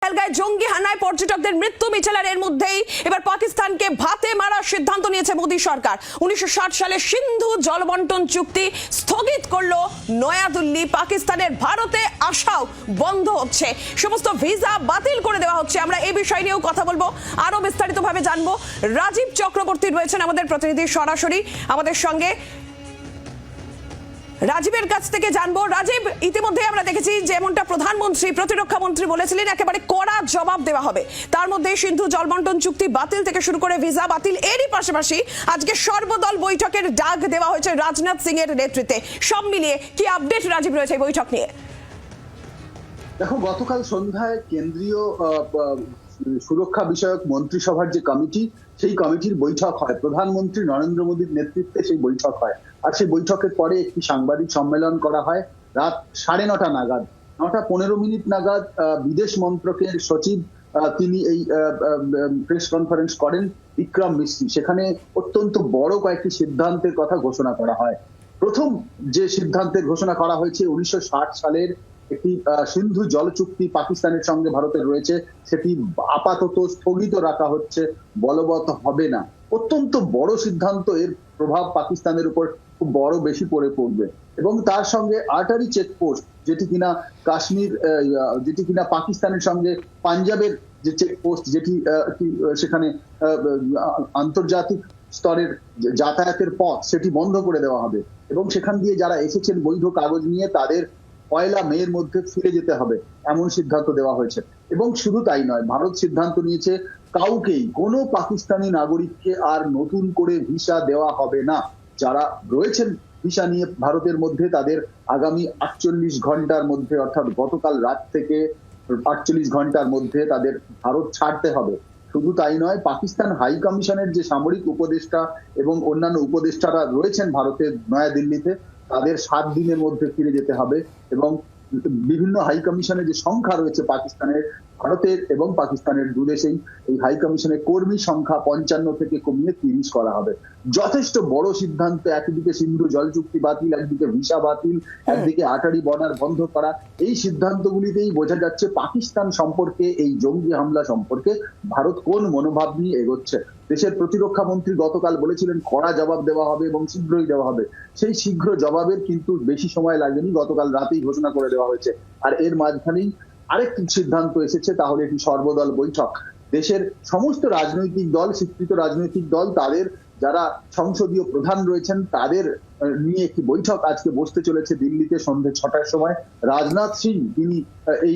পেহেলগাঁওয়ে জঙ্গি হানায় পর্যটকদের মৃত্যু মিছিল এর মধ্যেই এবার পাকিস্তানকে ভাতে মারার সিদ্ধান্ত নিয়েছে মোদী সরকার। 1960 সালে সিন্ধু জলবন্টন চুক্তি স্থগিত করলো নয়াদিল্লি। পাকিস্তানের ভারতে আসাও বন্ধ হচ্ছে, সমস্ত ভিসা বাতিল করে দেওয়া হচ্ছে। আমরা এই বিষয় নিয়েও কথা বলবো, আরো বিস্তারিতভাবে জানবো। রাজীব চক্রবর্তী রয়েছেন আমাদের প্রতিনিধি সরাসরি আমাদের সঙ্গে। রাজীবের কাছ থেকে জানবো। রাজীব, ইতিমধ্যে আমরা দেখেছি যেমনটা প্রধানমন্ত্রী প্রতিরক্ষা মন্ত্রী বলেছিলেন একেবারে কড়া জবাব দেওয়া হবে। তার মধ্যে সিন্ধু জলবন্টন চুক্তি বাতিল থেকে শুরু করে ভিসা বাতিল, এরই পাশাপাশি আজকে সর্বদল বৈঠকের ডাক দেওয়া হয়েছে রাজনাথ সিং এর নেতৃত্বে। সব মিলিয়ে কি আপডেট রাজীব রয়েছে এই বৈঠক নিয়ে? দেখো, গতকাল সন্ধ্যায় কেন্দ্রীয় সুরক্ষা বিষয়ক মন্ত্রিসভার যে কমিটি, সেই কমিটির বৈঠক হয়। প্রধানমন্ত্রী নরেন্দ্র মোদীর নেতৃত্বে সেই বৈঠক হয়। আর সেই বৈঠকের পরে একটি সাংবাদিক সম্মেলন করা হয় রাত 9:30 নাগাদ, 9:15 নাগাদ। বিদেশ মন্ত্রকের সচিব তিনি এই প্রেস কনফারেন্স করেন, বিক্রম মিশ্রি। সেখানে অত্যন্ত বড় কয়েকটি সিদ্ধান্তের কথা ঘোষণা করা হয়। প্রথম যে সিদ্ধান্তের ঘোষণা করা হয়েছে, 1960 সালের একটি সিন্ধু জল চুক্তি পাকিস্তানের সঙ্গে ভারতের রয়েছে, সেটি আপাতত স্থগিত রাখা হচ্ছে, বলবৎ হবে না। অত্যন্ত বড় সিদ্ধান্ত। এর প্রভাব পাকিস্তানের উপর খুব বড় বেশি পড়বে। এবং তার সঙ্গে আটারি চেকপোস্ট, যেটি কিনা পাকিস্তানের সঙ্গে পাঞ্জাবের যে চেকপোস্ট, যেটি সেখানে আন্তর্জাতিক স্তরের যাতায়াতের পথ, সেটি বন্ধ করে দেওয়া হবে। এবং সেখান দিয়ে যারা এসেছেন বৈধ কাগজ নিয়ে, তাদের 1 মের মধ্যে ফিরে যেতে হবে, এমন সিদ্ধান্ত দেওয়া হয়েছে। এবং শুধু তাই নয়, ভারত সিদ্ধান্ত নিয়েছে কাউকেই, কোনো পাকিস্তানি নাগরিককে আর নতুন করে ভিসা দেওয়া হবে না। যারা রয়েছেন ভিসা নিয়ে ভারতের মধ্যে, তাদের আগামী 48 ঘন্টার মধ্যে, অর্থাৎ গতকাল রাত থেকে 48 ঘন্টার মধ্যে তাদের ভারত ছাড়তে হবে। শুধু তাই নয়, পাকিস্তান হাই কমিশনের যে সামরিক উপদেষ্টা এবং অন্যান্য উপদেষ্টারা রয়েছেন ভারতের নয়াদিল্লিতে, তাদের 7 দিনের মধ্যে ফিরে যেতে হবে। এবং বিভিন্ন হাই কমিশনের যে সংখ্যা রয়েছে পাকিস্তানের, ভারতের এবং পাকিস্তানের দুদেশেই, এই হাই কমিশনের কর্মী সংখ্যা 55 থেকে কমিয়ে 30 করা হবে। যথেষ্ট বড় সিদ্ধান্ত। একদিকে সিন্ধু জল চুক্তি বাতিল, একদিকে ভিসা বাতিল, একদিকে আটারি বর্ডার বন্ধ করা। এই সিদ্ধান্তগুলিতেই বোঝা যাচ্ছে পাকিস্তান সম্পর্কে, এই জঙ্গি হামলা সম্পর্কে ভারত কোন মনোভাব নিয়ে এগোচ্ছে। দেশের প্রতিরক্ষা মন্ত্রী গতকাল বলেছিলেন কড়া জবাব দেওয়া হবে এবং শীঘ্রই দেওয়া হবে। সেই শীঘ্র জবাবের কিন্তু বেশি সময় লাগেনি, গতকাল রাতেই ঘোষণা করে দেওয়া হয়েছে। আর এর মাঝখানেই আরেকটি সিদ্ধান্ত এসেছে, তাহলে একটি সর্বদল বৈঠক। দেশের সমস্ত রাজনৈতিক দল, স্বীকৃত রাজনৈতিক দল, তাদের যারা সংসদীয় প্রধান রয়েছেন, তাদের নিয়ে একটি বৈঠক আজকে বসতে চলেছে দিল্লিতে সন্ধ্যে 6টার সময়। রাজনাথ সিং তিনি এই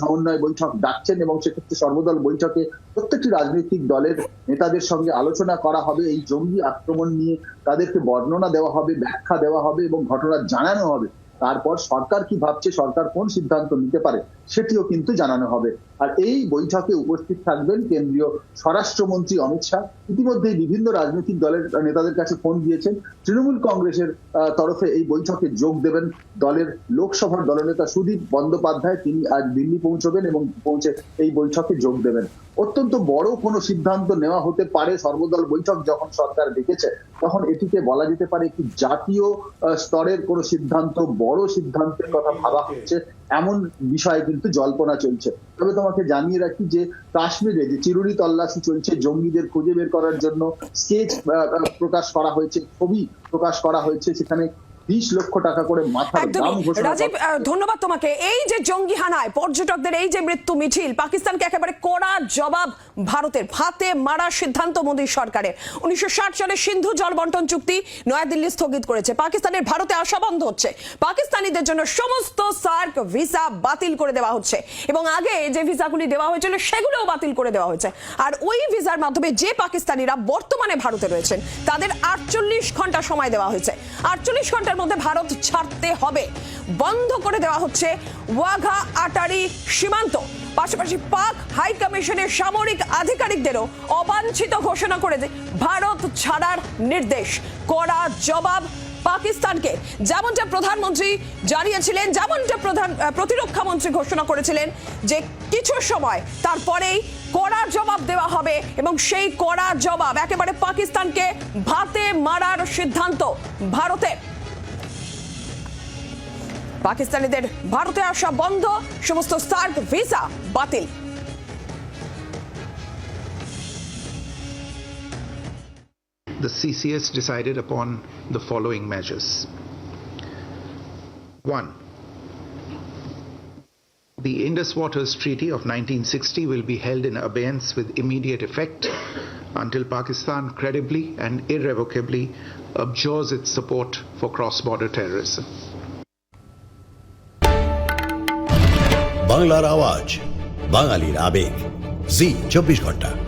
সমন্বয় বৈঠক ডাকছেন এবং সেক্ষেত্রে সর্বদল বৈঠকে প্রত্যেকটি রাজনৈতিক দলের নেতাদের সঙ্গে আলোচনা করা হবে। এই জঙ্গি আক্রমণ নিয়ে তাদেরকে বর্ণনা দেওয়া হবে, ব্যাখ্যা দেওয়া হবে এবং ঘটনা জানানো হবে। তারপর সরকার কি ভাবছে, সরকার কোন সিদ্ধান্ত নিতে পারে, সেটিও কিন্তু জানানো হবে। আর এই বৈঠকে উপস্থিত থাকবেন কেন্দ্রীয় স্বরাষ্ট্রমন্ত্রী অমিত শাহ। ইতিমধ্যেই বিভিন্ন রাজনৈতিক দলের নেতাদের কাছে ফোন দিয়েছেন। তৃণমূল কংগ্রেসের তরফে এই বৈঠকে যোগ দেবেন দলের লোকসভার দলনেতা সুদীপ বন্দ্যোপাধ্যায়। তিনি আজ দিল্লি পৌঁছবেন এবং পৌঁছে এই বৈঠকে যোগ দেবেন। অত্যন্ত বড় কোনো সিদ্ধান্ত নেওয়া হতে পারে। সর্বদল বৈঠক যখন সরকার ডেকেছে, তখন এটিকে বলা যেতে পারে একটি জাতীয় স্তরের কোনো সিদ্ধান্ত, বড় সিদ্ধান্তের কথা ভাবা হচ্ছে, এমন বিষয়ে কিন্তু জল্পনা চলছে। তবে তোমাকে জানিয়ে রাখি যে কাশ্মীরে যে চিরুনি তল্লাশি চলছে, জঙ্গিদের খুঁজে বের করার জন্য স্কেচ প্রকাশ করা হয়েছে, ছবি প্রকাশ করা হয়েছে, সেখানে 20 লক্ষ টাকা করে মাথার দাম ঘোষণা। রাজীব, ধন্যবাদ তোমাকে। এই যে জঙ্গি হানায় পর্যটকদের এই যে মৃত্যু মিছিল, পাকিস্তানকে একেবারে কড়া জবাব ভারতের, ভাতে মারার সিদ্ধান্ত মোদী সরকারের। 1960 সালে সিন্ধু জল বন্টন চুক্তি নয়াদিল্লি স্থগিত করেছে। পাকিস্তানের ভারতে আসা বন্ধ হচ্ছে। পাকিস্তানিদের জন্য সমস্ত সার্ক ভিসা বাতিল করে দেওয়া হচ্ছে এবং আগে যে ভিসাগুলি দেওয়া হয়েছিল সেগুলোও বাতিল করে দেওয়া হয়েছে। আর ওই ভিসার মাধ্যমে যে পাকিস্তানিরা বর্তমানে ভারতে রয়েছেন, তাদের 48 ঘন্টা সময় দেওয়া হয়েছে। 48 ঘন্টার মধ্যে ভারত ছাড়তে হবে। বন্ধ করে দেওয়া হচ্ছে ওয়াঘা আটারি সীমান্ত। পাশাপাশি পাক হাই কমিশনের সামরিক আধিকারিকদেরও অবাঞ্ছিত ঘোষণা করে ভারত ছাড়ার নির্দেশ। কড়া জবাব পাকিস্তানকে। যেমনটা প্রধানমন্ত্রী জানিয়েছিলেন, যেমনটা প্রতিরক্ষা মন্ত্রী ঘোষণা করেছিলেন যে কিছু সময় তারপরেই কড়া জবাব দেওয়া হবে এবং সেই কড়া জবাব একেবারে পাকিস্তানকে ভাতে মারার সিদ্ধান্ত ভারতের। পাকিস্তানিদের ভারতে আসা বন্ধ, সমস্ত সার্ক ভিসা বাতিল। the CCS decided upon the following measures. 1. The Indus Waters Treaty of 1960 will be held in abeyance with immediate effect until Pakistan credibly and irrevocably abjures its support for cross-border terrorism. বাংলার আওয়াজ, বাঙালির আবেগ, জি 24 ঘন্টা।